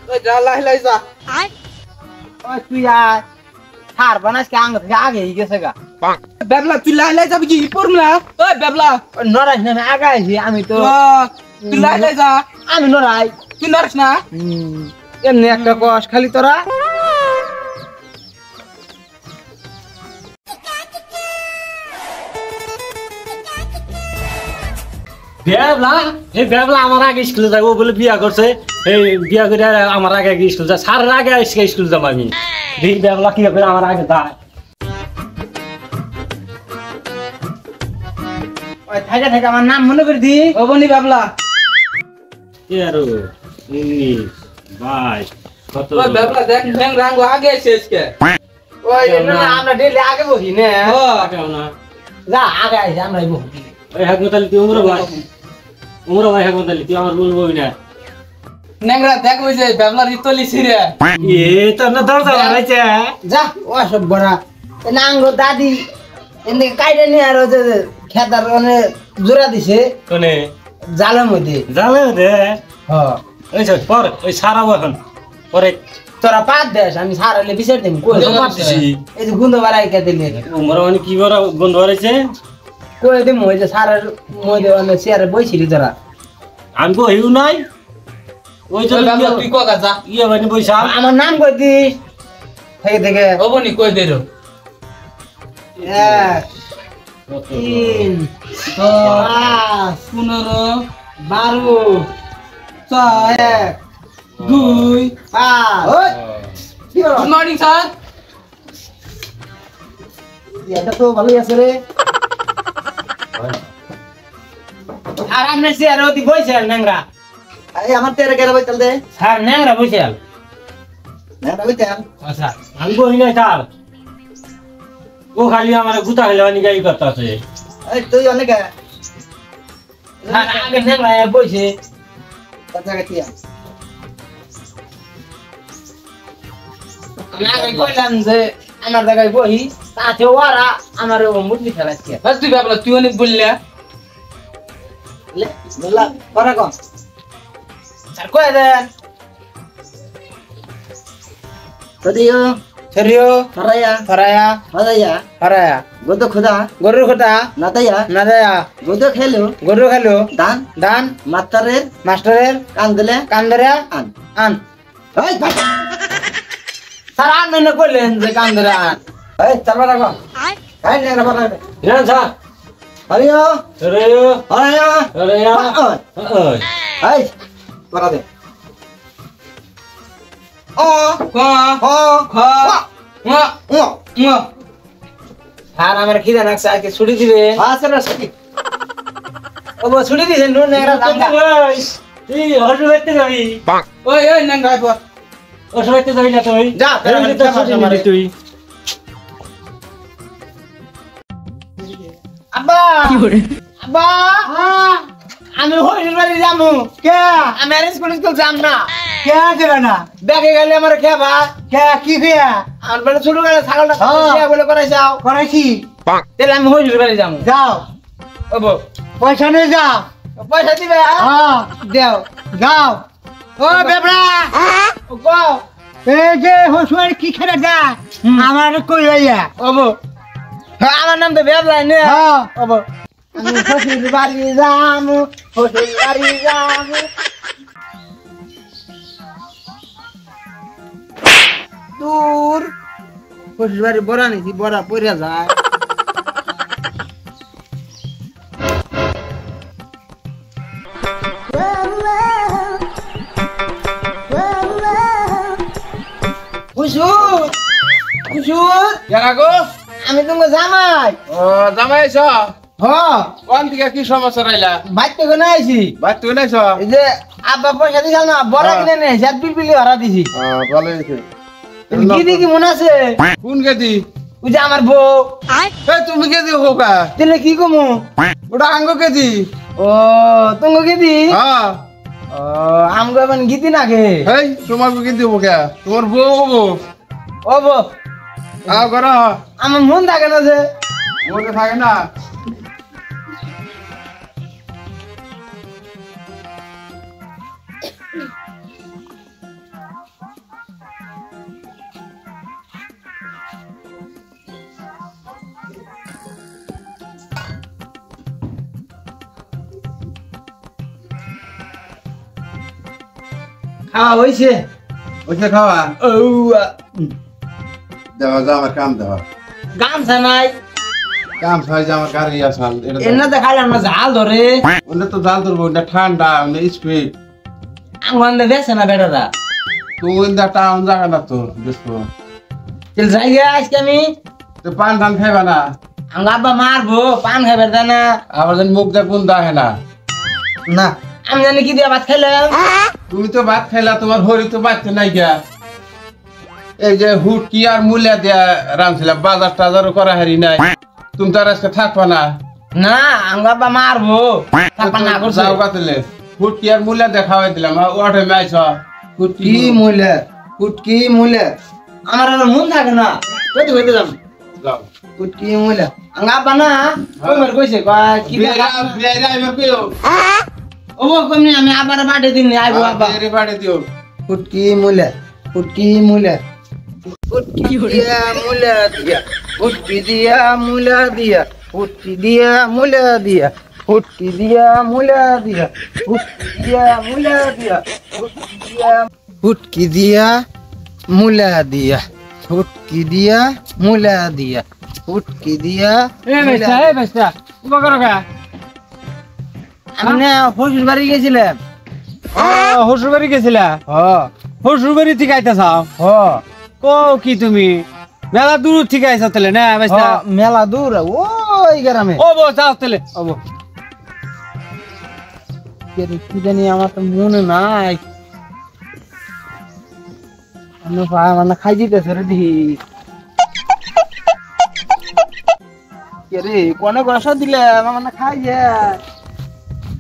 ওই যা লাই যা ওই তুই আয় সার বানাস কে আঙ্গ থেকে আগে গেছে গা বেবলা তুই লাই যাবি কি পড়ম না ওই বেবলা নরাইস না আগে আইছি আমি তো তুই লাই যা আমি নরাই তুই নড়িস না এমনি একটা কষ খালি তোরা বেবলা আমার আগে স্কুলে যাবো বলে বিয়া করছে এই বিয়া করে আমার আগে স্কুল যায় সারের আগে স্কুল যাবো আমি দেখি বেবলা কি করে আমার আগে যায় ওই থাকে থাকে আমার নাম মনে করে দি ও বনি বেবলা 13 19 22 ওই বেবলা দেখ ন্যাং রাঙ্গ আগে শেষ কে ওই না আমরা ডেলি আগে বসি না ও যা আগে আইছি আমরা বসি এই হাকমতালি তুই উমরা ভাই হাকমতালি তুই আমার বলবো না ন্যাংরা দেখ ওই যে বেবলার ইতলি ছিরে এ তো না দরজা বাড়াইছে যা ও সব বড়া নাঙ্গ দাদি এনে কাইটা নিয়ে আর খেতার মানে জোড়া দিছে কোনে জালের মধ্যে জালে দে হ্যাঁ ওই সব পর ওই সারাবো এখন পরে তোরা পাত দেস আমি সারালে বিচার দিম কই তো পাত দিছি। এই যে গুন্দ বাড়াই কে দিলে উমরা মানে কি বড় গন্ধ বাড়াইছে কই দিম ওই যে সারার মধ্যে মানে চেয়ারে বইছিলি তোরা আমি বহিও নাই ওই যে বেবলা তুই কোকা যা ইয়ে মানে বইসা আমার নাম কই দিস থেকে থেকে ও বনি কই দেরো 1 3 5 15 12 6 2 5 ওই কি হলো গুড মর্নিং স্যার এটা তো ভালোই আছে রে আর আমনে চেয়ারে ওদি বইছেন ন্যাংরা এই আমার তেরে গেলে বইতাল দে স্যার ন্যাংরা বইছেন না বইতাল আচ্ছা আমি বহি নাই তার ও খালি আমার গুতা খালি মানে গাই করতে আছে এই তুই অনেক স্যার আগে ন্যাংরা বইছে কথা কাটিয়া আমি আগে কইলাম যে আমার জায়গায় বহি তাতে ওরা আমার মুরগি ফেলাচ্ছে বাস তুই বেবলা তুই অনেক বললা লে বলা পড়া কম স্যার কই দেন তদিও সরিও ফরায়া ফরায়া ফরায়া ফরায়া গদ খুদা গরুর কথা নাতায়া না দেয়া গদ খেলো গরু খেলো দান দান মাতারের মাস্টারের কান্দলে কান্দরা আন আন এই ভাই স্যার আন না কইলেন যে কান্দরা আন এই চালবা রাখো এই নে রাখো না যা হরিও রে হরিও রে ওই এই পড়া দে ও ক ও খ ঙ ও ঙ স্যার আমার খিদা লাগছে আজকে ছুটি দিবে আসলে সকি ও ছুটি দিছেন নুন নেগরা দাঙ্গা তুই হসু দেখতে যাবি ওই ওই ন্যাংরা পর হসু দেখতে যাবি না তুই যা তুই আব্বা আব্বা আমি হরির বাড়ি যামু কে আমি আর স্কুল যাম না কে দেবে না দেখে গেলে আমার খেবা কে কি খেয়া আর বলে ছোট গেলে ছাগলটা হ্যাঁ। বলে করে যাও করাইছি তাহলে আমি হরির বাড়ি যামু যাও ও বউ, পয়সা নিয়ে যাও পয়সা দিবে হ্যাঁ দেও যাও ও বেবড়া ও কও এই যে হসুয়ার কি খেলে দা আমার কই লইয়া ও বউ, হ্যাঁ, আমার নাম তো বেবলাই নে হ্যাঁ ও বউ, আমি হরির বাড়ি যামু হরির বাড়ি যামু দূর হরির বাড়ি বড়া নিছি বড়া পড়ে যায় হুজুর হুজুর জানা গো আমি তোমাকে জামাই ও জামাইছ হ কোন থেকে কি সমস্যা রাইলা বাইতে কোনে আইছি ভাই তুই নাইছ এই যে আব্বা পয়সা দিছাল না বড় কিনে নে জাত বিলবিলি হারা দিছি ভালো হয়েছে কি দেখি মনে আছে কোন গেদি ওই যে আমার বউ এই তুমি গেদি হোকা তাহলে কি কমু ওটা আঙ্গ গেদি ও তুমি কি দি হ্যাঁ ও আমগো এখন গীতি না কে এই তোমার গেদি হোকা তোমার বউ হবো ও বউ আও কর আমার মন থাকে না যে মনে থাকে না খাওয়া হয়েছে ওইটা খাওয়া ও দেওয়া যা আমার কাম দেওয়া গামছা নাই কাম খাই যে আমার গাড়ি আসাল এটা এনে তো খাইলাম না ঝাল ধরে ওটা তো জাল ধরবো ওটা ঠান্ডা ওটা স্পিড আঙ্গন বেছে না বেটারা তো ওইটা টাউন জায়গা না তো দেখো চল যাই গে আজকে আমি তো পান ধান খাইবা না আঙ্গ আব্বা মারবো পান খাইবার দেয় না আবার যেন মুখ দিয়ে কোন দাহে না না আমি জানি কি দিয়ে ভাত খাইলাম তুমি তো ভাত খাইলা তোমার হরি তো বাচ্চা নাই গিয়া এই যে হুট কি আর মূল্যা দিয়া রাঁধছিলাম বাজার টাজারও করা হারি নাই তুমি তো আর আজকে থাকবা না না আঙ্গ আব্বা মারবো থাকবা না করছে যাও গাতলে হুট কি আর মূল্যা দিয়া খাওয়াই দিলাম ওঠে মাইছ কি মূল্য কুটকি মূল্য আমার আর মন থাকে না কইতে কইতে যাম যাও কুটকি মূল্য আঙ্গ আব্বা না কইবার কইছে কয় কি বিয়ারা বিয়ারা আইবা পেও ও কইনি আমি আবার বাড়ি দিন আইবো আব্বা বিয়ারে বাড়ি দিও কুটকি মূল্য কুটকি মূল্য কুটকি দিয়া মূল্য দিয়া কুটকি দিয়া মূল্য দিয়া কুটকি দিয়া মূল্য দিয়া কুটকি দিয়া মূল্য দিয়া কুটকি দিয়া মূল্য দিয়া কুটকি দিয়া মূল্য দিয়া কুটকি দিয়া মূল্য দিয়া কুটকি দিয়া এ বেস্তা উপকার কা আমি না শ্বশুর বাড়ি গেছিলাম শ্বশুর বাড়ি গেছিলা হ শ্বশুর বাড়ি থেকে আইতাছাও হ কো কি তুমি মেলা দূর থেকে আইছা তাহলে না বেস্তা মেলা দূর ওই গ্রামে ও বো যাও তাহলে ও বো কি জানি আমার তো মনে নাই মানে খাই দিতেছে রে দি রে কোনে গসা দিলে মানে খাই যে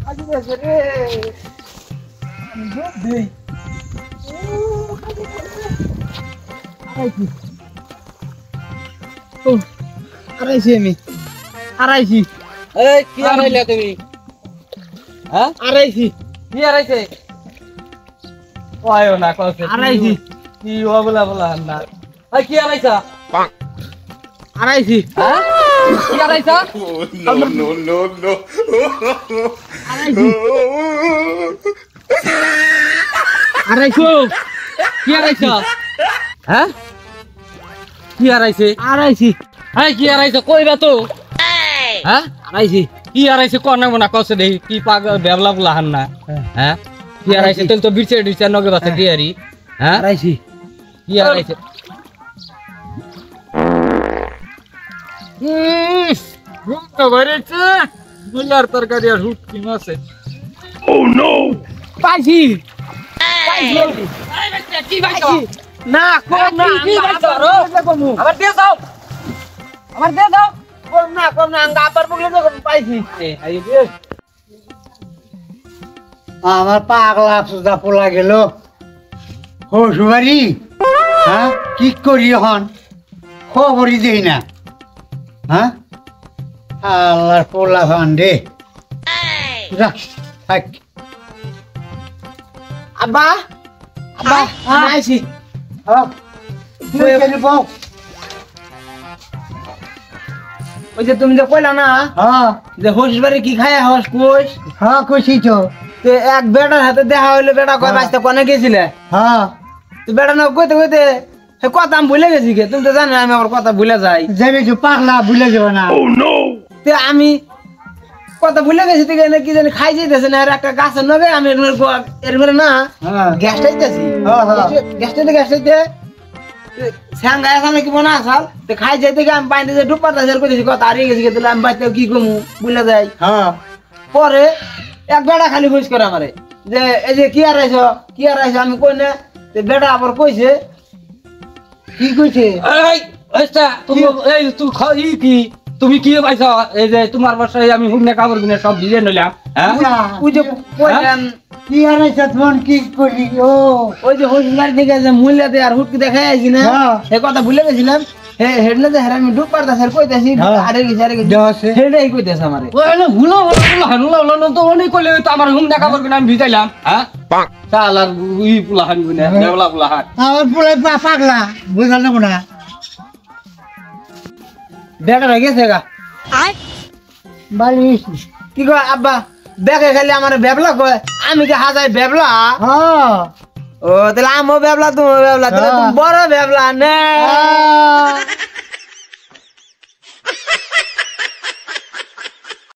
খাই দিতেছে রে আড়াইছি আমি আড়াইছি এই কি আনাইলা তুমি হ্যাঁ আড়াইছি কি আনাইছে ওয়াও না কইছে আড়াইছি কি ও বলা না এই কি আনাইছা আড়াইছি হ্যাঁ কি আনাইছা আড়াইছি কি আনাইছা হ্যাঁ কি আনাইছে আড়াইছি এই কি আনাইছা কইবা তো হ্যাঁ আড়াইছি কি আনাইছে কোন না কইছে দেখি কি পাগল বেবলা বলা হান না হ্যাঁ কি আনাইছে তেল তো বিরচে দিছে নগে বাসে দিয়ারি হ্যাঁ আড়াইছি কি আনাইছে রুমটা বাইরেছে মুলার তরকারি আর হুট কি মাছে পাইছি কি বাইছো না কম না কি বাইছো আবার দিয়ে দাও আমার দে দাও কম না আঙ্গা আবার বগলে যখন পাইছি এই দে আমার পাগলা সুদা পোলা গেল শ্বশুরবাড়ি হ্যাঁ কি করি এখন খবরই দেই না হ্যাঁ আল্লাহর পোলা ভান রে যা থাক আব্বা আব্বা আইছি তুই কেন বউ ওই যে তুমি যে কইলা না হ্যাঁ যে শ্বশুরবাড়ি কি খায় হস কোষ হ্যাঁ কইছি তো তো এক বেটার হাতে দেখা হইলো বেটা কয় বাঁচতে কোনে গেছিলে হ্যাঁ তো বেটা না কইতে কইতে সে কথা আমি ভুলে গেছি কে তুমি তো জানো আমি আমার কথা ভুলে যাই যাবে তো পাগলা ভুলে যাবে না তো আমি কথা ভুলে গেছি তো কি জানি খাই যাইতেছে না আর একটা গাছের নগে আমি এর মেরে না হ্যাঁ গ্যাস টাইতেছি হ্যাঁ, হ্যাঁ। গ্যাস টাইতে স্যাঙ্গা আমি কি মনে আসাল তো খাই যাইতে গিয়ে আমি পাইতে যে ডুব পাতা কইতেছি কথা হারিয়ে গেছি তাহলে আমি বাইতে কি কমু ভুলে যাই হ্যাঁ পরে এক বেটা খালি খুঁজ করে আমারে যে এই যে কি আর আইছো আমি কই না তো বেটা আবার কইছে কি কইছে এই আচ্ছা তুমি এই তুই ই কি তুমি কি পাইছো এই যে তোমার বাসায় আমি হুমনে কাপড় কিনে সব দিয়ে নিলাম হ্যাঁ ওই যে কইলাম কি আনাইছে তোমার কি করি ও ওই যে হোসমার দিকে যে মূল্য দেয় আর হুটকি দেখাই আইছি না হ্যাঁ। সে কথা ভুলে গেছিলাম হেডলে যে হেরামি ডুব পারতা স্যার কইতাছি হ্যাঁ। আরে গেছি দেওয়াছে। হেডাই কইতাছে আমারে ওই হুলো তো অনেক কইলে তো আমার হুমনে কাপড় কিনে আমি ভিজাইলাম হ্যাঁ চাল আর ই পুলা হান কিনে দেবলা পুলা হান আমার পোলাই পাগলা বুঝল না কোনা বেটা হয়ে গেছে গা বাড়ি কি কয় আব্বা দেখে খালি আমার বেবলা কয় আমি কি হাজাই বেবলা হ্যাঁ ও তাহলে আমও বেবলা তুমি বেবলা তাহলে তুমি বড় বেবলা না